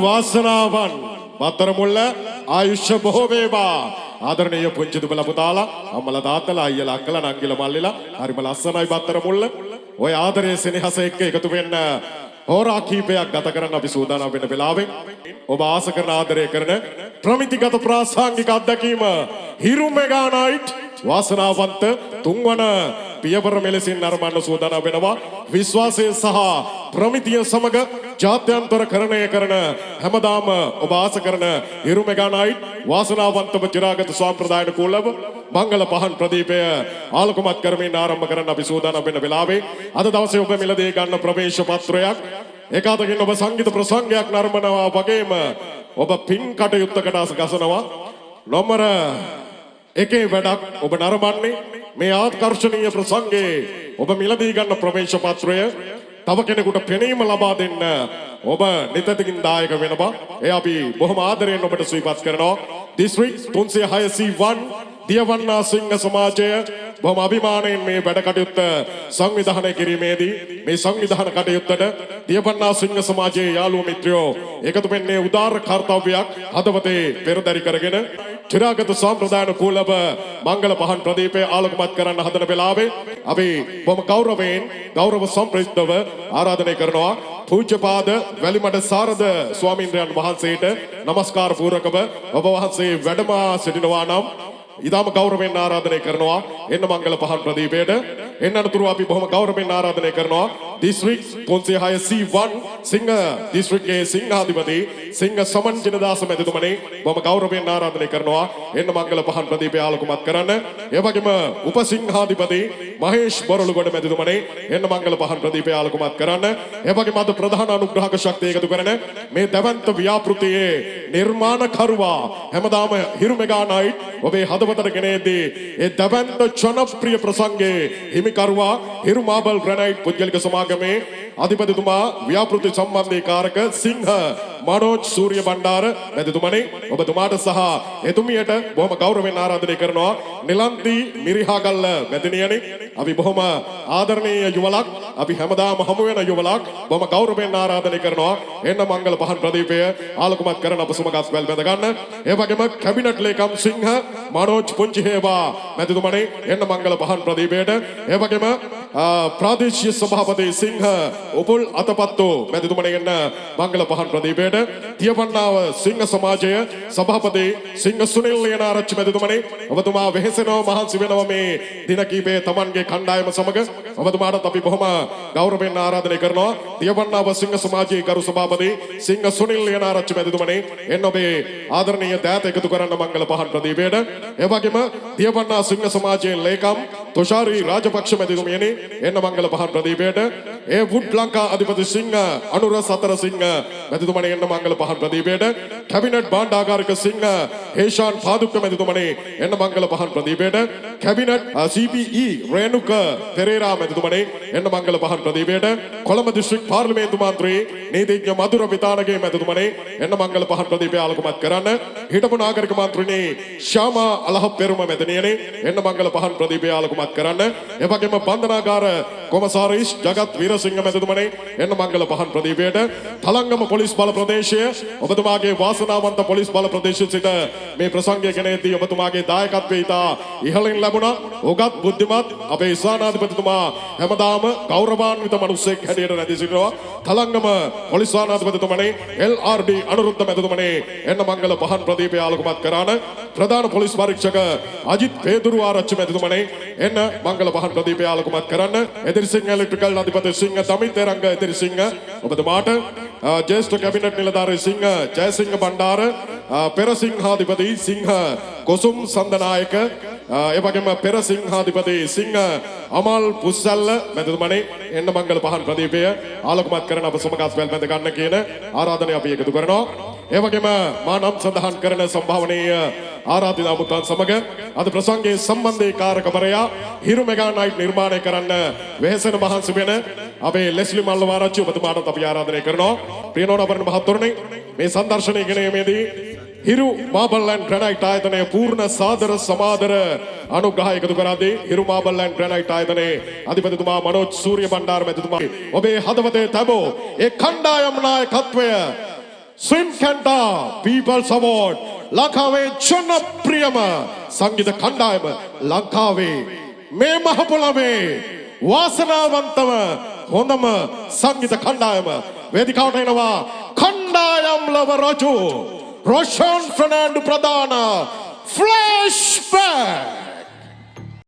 වාසනාවන් බත්තර මුල්ල ආයුෂ බොහෝ වේවා. ආදරණීය පුංචි දුබල පුතාලා අම්මලා තාත්තලා අයියලා අක්කලා නංගිලා මල්ලිලා හරිම ලස්සනයි බත්තර මුල්ල. ඔය ආදරයේ සෙනෙහස එක්ක එකතු වෙන්න හෝරා කීපයක් ගත කරන්න අපි සූදානම් වෙන වෙලාවෙන් ඔබ ආස කරන ආදරය කරන ප්‍රමිතිගත ප්‍රාසංගික අත්දැකීම හිරු මෙගා නයිට් වාසනාවන්ත තුන්වන පියවර මෙලෙසින් නරඹන්න සූදානම් වෙනවා. විශ්වාසය සහ ප්‍රමිතිය සමග ජාත්‍යන්තර කරණය කරන හැමදාම ඔබ ආස කරන හිරු මෙගා නයිට් වාසනාවන්තව චිරාගත සම්ප්‍රදායන කුලව මංගල පහන් ප්‍රදීපය ආලෝකමත් කරමින් ආරම්භ කරන්න අපි සූදානම් වෙන වෙලාවේ අද දවසේ ඔබ මිලදී ගන්න ප්‍රවේශ පත්‍රයක් ඒකාතකින් ඔබ සංගීත ප්‍රසංගයක් නරඹනවා වගේම ඔබ පින් කටයුත්තකට අසගසනවා. නොමර එකේ වැඩක් ඔබ නරඹන්නේ මේ ආකර්ෂණීය ප්‍රසංගයේ ඔබ මිලදී ගන්න ප්‍රවේශ පත්‍රය තව කෙනෙකුට පෙනීම ලබා දෙන්න ඔබ නිතතිකින් දායක වෙනවා. ඒ අපි බොහොම ආදරයෙන් ඔබට සුවපත් කරනවා. දිස්ත්‍රික් 361 දියවන්නා සිංහ සමාජය බොහොම අභිමාණයෙන් මේ වැඩ කටයුත්ත සංවිධානය කිරීමේදී මේ සංවිධාන කටයුත්තට දියවන්නා සිංහ සමාජයේ යාළුවෝ මිත්‍රයෝ එකතු වෙන්නේ උදාර කාර්යයක් හදවතේ පෙරදරි කරගෙන චිරාගත සම්ප්‍රදායන කුලව මංගල පහන් ප්‍රදීපය ආලෝකමත් කරන්න හදන වෙලාවේ අපි බොහොම ගෞරවයෙන් ගෞරව සම්ප්‍රයුක්තව ආරාධනය කරනවා පූජ්‍යපාද වැලිමඩ සාරද ස්වාමීන්ද්‍රයන් වහන්සේට নমස්කාර පූර්වකව ඔබ වහන්සේ වැඩම සිටිනවා නම් ඉතාම ගෞරවයෙන් ආරාධනය කරනවා එන්න මංගල පහන් ප්‍රදීපයට. එන්නතුරු අපි බොහොම ගෞරවයෙන් ආරාධනය කරනවා දිස්ත්‍රික් 361 සිංහ දිස්ත්‍රික්කයේ සිංහාධිපති සිංහ සමන් ජනදාස මැතිතුමනි බොහොම ගෞරවයෙන් ආරාධනය කරනවා එන්න මංගල පහන් ප්‍රදීපය ආලෝකමත් කරන්න. ඒ වගේම උපසිංහාධිපති මහේෂ් බොරළුගොඩ මැතිතුමනි එන්න මංගල පහන් ප්‍රදීපය ආලෝකමත් කරන්න. ඒ වගේම අද ප්‍රධාන අනුග්‍රහක ශක්තිය එකතු කරන මේ දවන්ත ව්‍යාපෘතියේ නිර්මාණකරුවා හැමදාම හිරු මෙගා නයිට් ඔබේ හදවතට ගෙනේදී ඒ දවන්ත ජනප්‍රිය ප්‍රසංගයේ හිමිකරුවා හිරු මාබල් ග්‍රැනයිට් පුද්ගලික සමාගමේ අධිපතිතුමා ව්‍යාපෘති සම්බන්ධීකාරක සිංහ මනෝජ් සූර්ය බණ්ඩාර මැතිතුමනි ඔබතුමාට සහ එතුමියට බොහොම ගෞරවයෙන් ආරාධනය කරනවා. නිලන්ති මිරිහාගල්ල මැතිණියනි අපි බොහොම ආදරණීය යුවලක් අපි හැමදාම හමු වෙන යුවලක් බොහොම ගෞරවයෙන් ආරාධනය කරනවා එන්න මංගල පහන් ප්‍රදීපය ආලෝකමත් කරන අප සමගත් වැල් බැඳ ගන්න. ඒ වගේම කැබිනට් ලේකම් සිංහ මනෝජ් පුංචි හේවා මැතිතුමනි එන්න මංගල පහන් ප්‍රදීපයට. ඒ වගේම ප්‍රාදේශීය සභාපති සිංහ උපුල් අතපත්තු මැතිතුමනි එන්න මංගල පහන් ප්‍රදීපයට. තියවන්නාව සිංහ සමාජය සභාපති සිංහ සුනිල් ලියනාරච්චි මැතිතුමනි ඔබතුමා වෙහෙසෙනවා මහන්සි වෙනවා මේ දින කීපයේ Tamanගේ කණ්ඩායම සමග ඔබතුමාට අපි බොහොම ගෞරවයෙන් ආරාධනය කරනවා. තියවන්නාව සිංහ සමාජයේ ගරු සභාපති සිංහ සුනිල් ලියනාරච්චි මැතිතුමනි එන්න ඔබේ ආදරණීය දෑත එකතු කරන්න මංගල පහන් ප්‍රදීපයට. ඒ වගේම තියවන්නා සිංහ සමාජයේ ලේකම් තුෂාරි රාජපක්ෂ මැතිතුමියනි එන්න මංගල පහන් ප්‍රදීපයට. ඒ වුඩ් ලංකා අධිපති සිංහ අනුර සතර සිංහ මැතිතුමනි එන්න මංගල පහන් ප්‍රදීපයට. කැබිනට් භාණ්ඩාගාරික සිංහ හේෂාන් පාදුක්ක මැතිතුමනි එන්න මංගල පහන් ප්‍රදීපයට. කැබිනට් CPE රේණුක පෙරේරා මැතිතුමනි එන්න මංගල පහන් ප්‍රදීපයට. කොළඹ දිස්ත්‍රික් පාර්ලිමේන්තු මන්ත්‍රී නීතිඥ මధుර විතානගේ මැතිතුමනි එන්න මංගල පහන් ප්‍රදීපය ආලෝකමත් කරන්න. හිටපු නාගරික මන්ත්‍රීනි ශාමා අලහප්පෙරුම මැතිණියනි එන්න මංගල පහන් ප්‍රදීපය ආලෝකමත් කරන්න. ඒ වගේම බන්ධනාගාර කොමසාරිස් ජගත් වීරසිංහ මැතිතුමනි එන්න මංගල පහන් ප්‍රදීපයට. තලංගම පොලිස් බල ප්‍රදේශය ඔබතුමාගේ වාසනාවන්ත පොලිස් බල ප්‍රදේශයේ සිට මේ ප්‍රසංගය ගෙනදී ඔබතුමාගේ දායකත්වය ඉතා ඉහළින් ලැබුණා. ඔගත් බුද්ධිමත් අපේ ස්ථානාධිපතිතුමා හැමදාම ගෞරවාන්විත මිනිසෙක් හැටියට නැදී සිටිනවා. තලංගම පොලිස් ස්ථානාධිපතිතුමනි LRD අනුරුද්ධ මැතිතුමනි එන්න මංගල පහන් ප්‍රදීපය ආලෝකමත් කරාන. ප්‍රධාන පොලිස් පරීක්ෂක අජිත් පේදුරු ආරච්චි මැතිතුමනි එන්න මංගල පහන් ප්‍රදීපය ආලෝකමත් කරන්න. එදිරිසිංහ ඉලෙක්ට්‍රිකල් අධිපති සිංහ දමිත් රංග එදිරිසිංහ ඔබතුමාට ज्येष्ठ कैबिनेट निलधारी सिंह जयसिंह भंडार पेर सिंहाधिपति सिंह कुसुम संदनायक एवं पेर सिंहाधिपति सिंह अमल पुस्सल मැතිතුමනි එන්න මංගල පහන් ප්‍රදීපය ආලෝකමත් කරන අප සමගත් වැල් බැඳ ගන්න කියන ආරාධනය අපි එකතු කරනවා. ඒ වගේම මා නම් සඳහන් කරන සම්භාවනීය ආරාධිත අමුත්තන් සමග අද ප්‍රසංගයේ සම්බන්ධීකාරකවරයා හිරු මෙගා නයිට් නිර්මාණය කරන්න වෙහෙසෙන මහන්සි වෙන අපේ ලෙස්ලි මල්ලවාරච්චි ඔබතුමාටත් අපි ආරාධනය කරනවා. ප්‍රියනෝනවරණ මහත්වරුනි මේ සංදර්ශනය ගෙනීමේදී හිරු මාබල් ලෑන්ඩ් ග්‍රැනයිට් ආයතනයේ පූර්ණ සාදර සමාදර අනුග්‍රහය එකතු කරද්දී හිරු මාබල් ලෑන්ඩ් ග්‍රැනයිට් ආයතනයේ අධිපතිතුමා මනෝජ් සූර්ය බණ්ඩාර මැතිතුමා ඔබේ හදවතේ තබෝ ඒ කණ්ඩායම් නායකත්වය සින්කැන්ඩා පීපල්ස් අවෝඩ් ලංකාවේ ජනප්‍රියම සංගීත කණ්ඩායම ලංකාවේ මේ මහ පොළොවේ වාසනාවන්තම හොඳම සංගීත කණ්ඩායම වේදිකාවට එනවා කණ්ඩායම් ලව රජු රොෂාන් ෆර්නෑන්ඩෝ ප්‍රධාන ෆ්ලෑෂ් බෑන්ඩ්